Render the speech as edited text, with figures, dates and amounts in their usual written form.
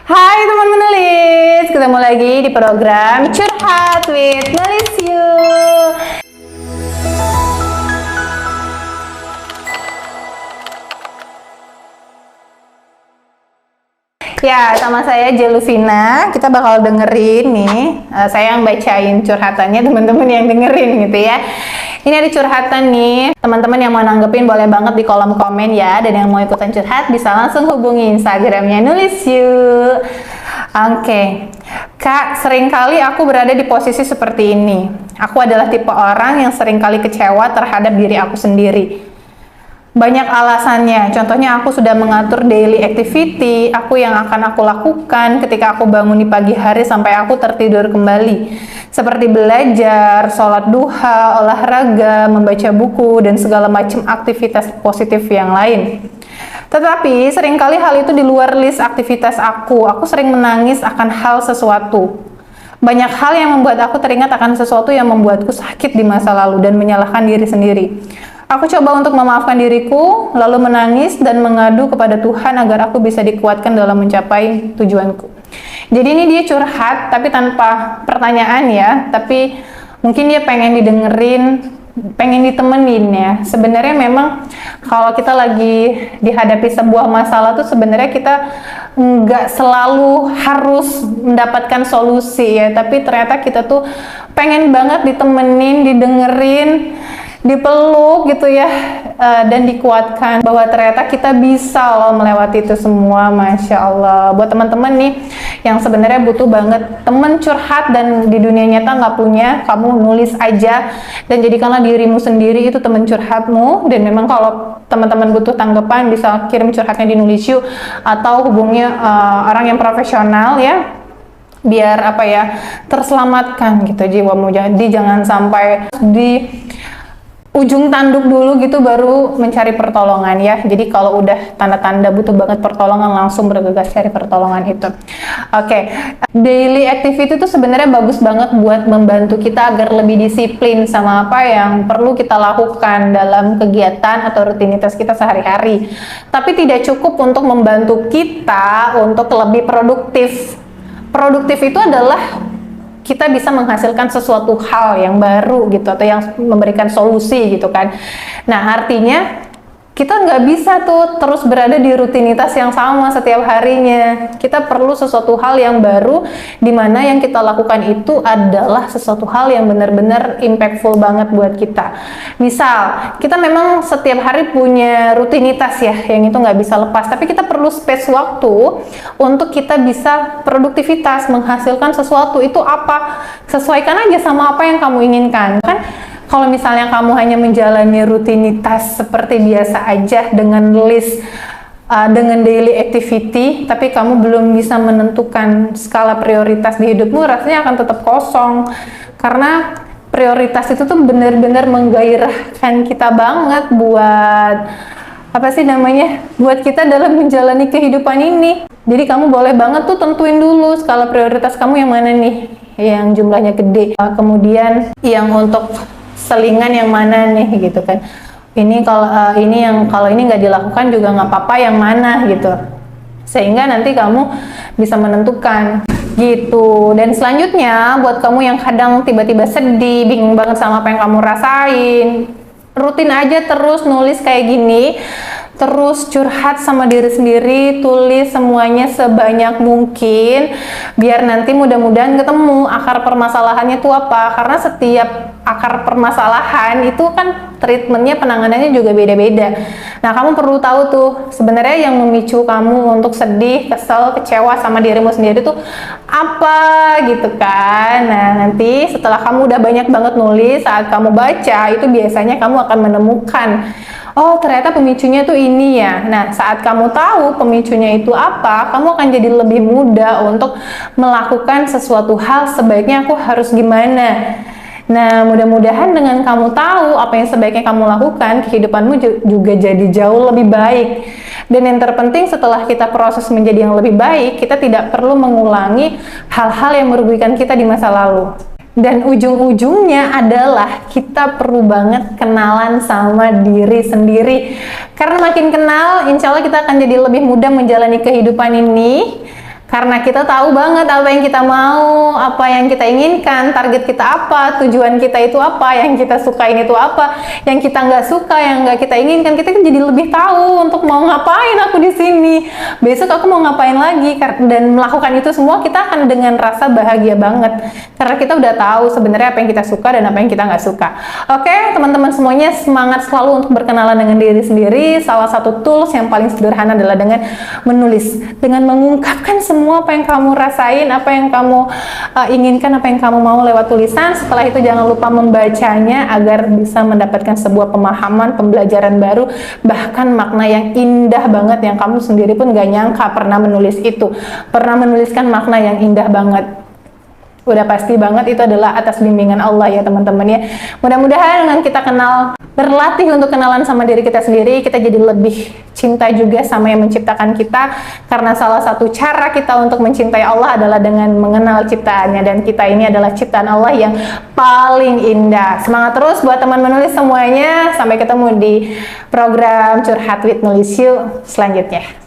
Hai teman menulis, ketemu lagi di program Curhat with Nulis You. Ya, sama saya Jeluvina, kita bakal dengerin nih, saya yang bacain curhatannya, teman-teman yang dengerin gitu ya. Ini ada curhatan nih, teman-teman yang mau nanggepin boleh banget di kolom komen ya, dan yang mau ikutan curhat bisa langsung hubungi Instagramnya Nulis You. Oke. Kak, seringkali aku berada di posisi seperti ini. Aku adalah tipe orang yang seringkali kecewa terhadap diri aku sendiri. Banyak alasannya, contohnya aku sudah mengatur daily activity, yang akan aku lakukan ketika aku bangun di pagi hari sampai aku tertidur kembali. Seperti belajar, sholat duha, olahraga, membaca buku, dan segala macam aktivitas positif yang lain. Tetapi seringkali hal itu di luar list aktivitas aku sering menangis akan hal sesuatu. Banyak hal yang membuat aku teringat akan sesuatu yang membuatku sakit di masa lalu dan menyalahkan diri sendiri. Aku coba untuk memaafkan diriku, lalu menangis dan mengadu kepada Tuhan agar aku bisa dikuatkan dalam mencapai tujuanku. Jadi ini dia curhat, tapi tanpa pertanyaan ya, tapi mungkin dia pengen didengerin, pengen ditemenin ya. Sebenarnya memang kalau kita lagi dihadapi sebuah masalah tuh sebenarnya kita nggak selalu harus mendapatkan solusi ya, tapi ternyata kita tuh pengen banget ditemenin, didengerin, dipeluk gitu ya, dan dikuatkan bahwa ternyata kita bisa loh melewati itu semua. Masya Allah, buat teman-teman nih yang sebenarnya butuh banget temen curhat dan di dunia nyata nggak punya, kamu nulis aja dan jadikanlah dirimu sendiri itu temen curhatmu. Dan memang kalau teman-teman butuh tanggapan bisa kirim curhatnya di Nulis You atau hubungi orang yang profesional ya, biar apa ya, terselamatkan gitu jiwamu. Jadi jangan sampai di ujung tanduk dulu gitu baru mencari pertolongan ya. Jadi kalau udah tanda-tanda butuh banget pertolongan, langsung bergegas cari pertolongan itu. Oke. Daily activity itu sebenarnya bagus banget buat membantu kita agar lebih disiplin sama apa yang perlu kita lakukan dalam kegiatan atau rutinitas kita sehari-hari. Tapi tidak cukup untuk membantu kita untuk lebih produktif. Produktif itu adalah kita bisa menghasilkan sesuatu hal yang baru gitu, atau yang memberikan solusi gitu kan. Nah artinya kita nggak bisa tuh terus berada di rutinitas yang sama setiap harinya. Kita perlu sesuatu hal yang baru, dimana yang kita lakukan itu adalah sesuatu hal yang benar-benar impactful banget buat kita. Misal, kita memang setiap hari punya rutinitas ya, yang itu nggak bisa lepas, tapi kita perlu space waktu untuk kita bisa produktivitas, menghasilkan sesuatu. Itu apa? Sesuaikan aja sama apa yang kamu inginkan kan. Kalau misalnya kamu hanya menjalani rutinitas seperti biasa aja dengan list, dengan daily activity, tapi kamu belum bisa menentukan skala prioritas di hidupmu, rasanya akan tetap kosong. Karena prioritas itu tuh benar-benar menggairahkan kita banget buat apa sih namanya, buat kita dalam menjalani kehidupan ini. Jadi kamu boleh banget tuh tentuin dulu skala prioritas kamu yang mana nih, yang jumlahnya gede, kemudian yang untuk selingan yang mana nih gitu kan. Ini kalau ini nggak dilakukan juga nggak apa-apa, yang mana gitu, sehingga nanti kamu bisa menentukan gitu. Dan selanjutnya buat kamu yang kadang tiba-tiba sedih, bingung banget sama apa yang kamu rasain, rutin aja terus nulis kayak gini, terus curhat sama diri sendiri, tulis semuanya sebanyak mungkin, biar nanti mudah-mudahan ketemu akar permasalahannya itu apa. Karena setiap akar permasalahan itu kan treatmentnya, penanganannya juga beda-beda. Nah kamu perlu tahu tuh sebenarnya yang memicu kamu untuk sedih, kesel, kecewa sama dirimu sendiri tuh apa gitu kan. Nah nanti setelah kamu udah banyak banget nulis, saat kamu baca itu biasanya kamu akan menemukan, oh ternyata pemicunya tuh ini ya. Nah saat kamu tahu pemicunya itu apa, kamu akan jadi lebih mudah untuk melakukan sesuatu hal, sebaiknya aku harus gimana. Nah mudah-mudahan dengan kamu tahu apa yang sebaiknya kamu lakukan, kehidupanmu juga jadi jauh lebih baik. Dan yang terpenting setelah kita proses menjadi yang lebih baik, kita tidak perlu mengulangi hal-hal yang merugikan kita di masa lalu. Dan ujung-ujungnya adalah kita perlu banget kenalan sama diri sendiri. Karena makin kenal, insya Allah kita akan jadi lebih mudah menjalani kehidupan ini. Karena kita tahu banget apa yang kita mau, apa yang kita inginkan, target kita apa, tujuan kita itu apa, yang kita sukain itu apa, yang kita nggak suka, yang nggak kita inginkan, kita kan jadi lebih tahu untuk mau ngapain aku di sini, besok aku mau ngapain lagi, dan melakukan itu semua kita akan dengan rasa bahagia banget, karena kita udah tahu sebenarnya apa yang kita suka dan apa yang kita nggak suka. Oke, teman-teman semuanya, semangat selalu untuk berkenalan dengan diri sendiri. Salah satu tools yang paling sederhana adalah dengan menulis, dengan mengungkapkan semua apa yang kamu rasain, apa yang kamu inginkan, apa yang kamu mau lewat tulisan. Setelah itu jangan lupa membacanya agar bisa mendapatkan sebuah pemahaman, pembelajaran baru, bahkan makna yang indah banget yang kamu sendiri pun gak nyangka pernah menulis itu, pernah menuliskan makna yang indah banget. Udah pasti banget itu adalah atas bimbingan Allah ya teman-teman ya. Mudah-mudahan dengan kita berlatih untuk kenalan sama diri kita sendiri, kita jadi lebih cinta juga sama yang menciptakan kita, karena salah satu cara kita untuk mencintai Allah adalah dengan mengenal ciptaannya, dan kita ini adalah ciptaan Allah yang paling indah. Semangat terus buat teman menulis semuanya. Sampai ketemu di program Curhat with Nulis Yuk selanjutnya.